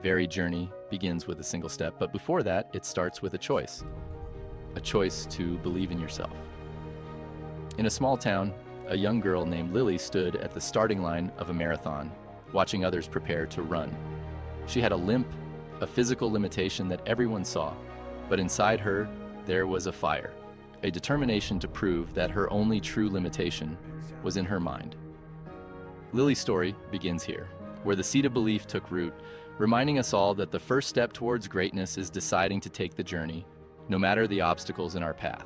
very journey begins with a single step, but before that, it starts with a choice to believe in yourself. In a small town, a young girl named Lily stood at the starting line of a marathon, watching others prepare to run. She had a limp, a physical limitation that everyone saw, but inside her, there was a fire, a determination to prove that her only true limitation was in her mind. Lily's story begins here, where the seed of belief took root, reminding us all that the first step towards greatness is deciding to take the journey, no matter the obstacles in our path.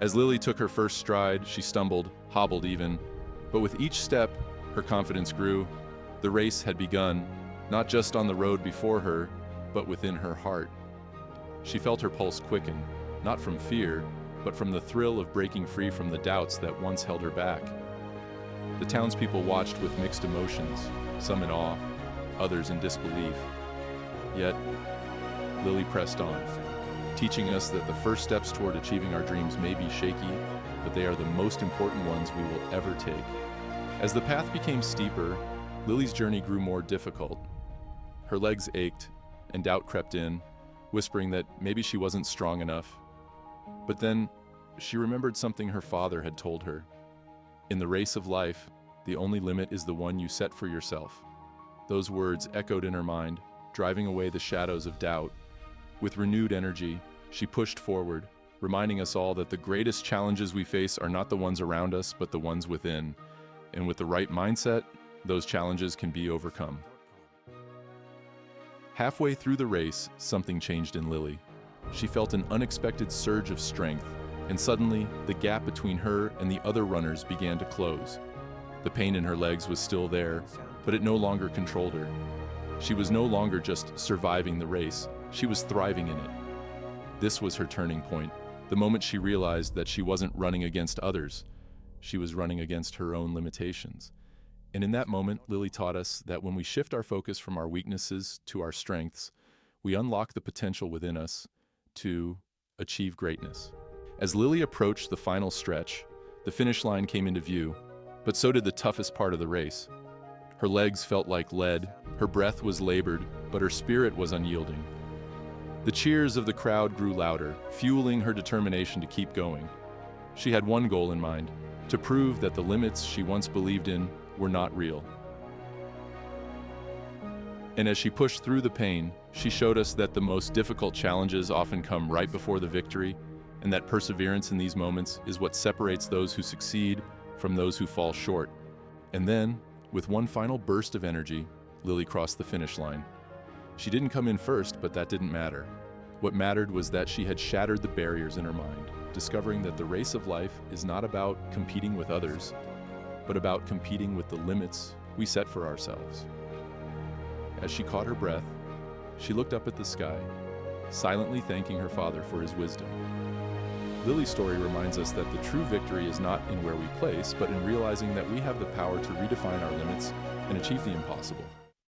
As Lily took her first stride, she stumbled, hobbled even, but with each step, her confidence grew. The race had begun, not just on the road before her, but within her heart. She felt her pulse quicken, not from fear, but from the thrill of breaking free from the doubts that once held her back. The townspeople watched with mixed emotions, some in awe, others in disbelief. Yet, Lily pressed on, teaching us that the first steps toward achieving our dreams may be shaky, but they are the most important ones we will ever take. As the path became steeper, Lily's journey grew more difficult. Her legs ached, and doubt crept in, whispering that maybe she wasn't strong enough. But then, she remembered something her father had told her. In the race of life, the only limit is the one you set for yourself. Those words echoed in her mind, driving away the shadows of doubt. With renewed energy, she pushed forward, reminding us all that the greatest challenges we face are not the ones around us, but the ones within. And with the right mindset, those challenges can be overcome. Halfway through the race, something changed in Lily. She felt an unexpected surge of strength, and suddenly, the gap between her and the other runners began to close. The pain in her legs was still there, but it no longer controlled her. She was no longer just surviving the race, she was thriving in it. This was her turning point, the moment she realized that she wasn't running against others, she was running against her own limitations. And in that moment, Lily taught us that when we shift our focus from our weaknesses to our strengths, we unlock the potential within us to achieve greatness. As Lily approached the final stretch, the finish line came into view, but so did the toughest part of the race. Her legs felt like lead, her breath was labored, but her spirit was unyielding. The cheers of the crowd grew louder, fueling her determination to keep going. She had one goal in mind, to prove that the limits she once believed in were not real. And as she pushed through the pain, she showed us that the most difficult challenges often come right before the victory, and that perseverance in these moments is what separates those who succeed from those who fall short. And then, with one final burst of energy, Lily crossed the finish line. She didn't come in first, but that didn't matter. What mattered was that she had shattered the barriers in her mind, discovering that the race of life is not about competing with others, but about competing with the limits we set for ourselves. As she caught her breath, she looked up at the sky, silently thanking her father for his wisdom. Lily's story reminds us that the true victory is not in where we place, but in realizing that we have the power to redefine our limits and achieve the impossible.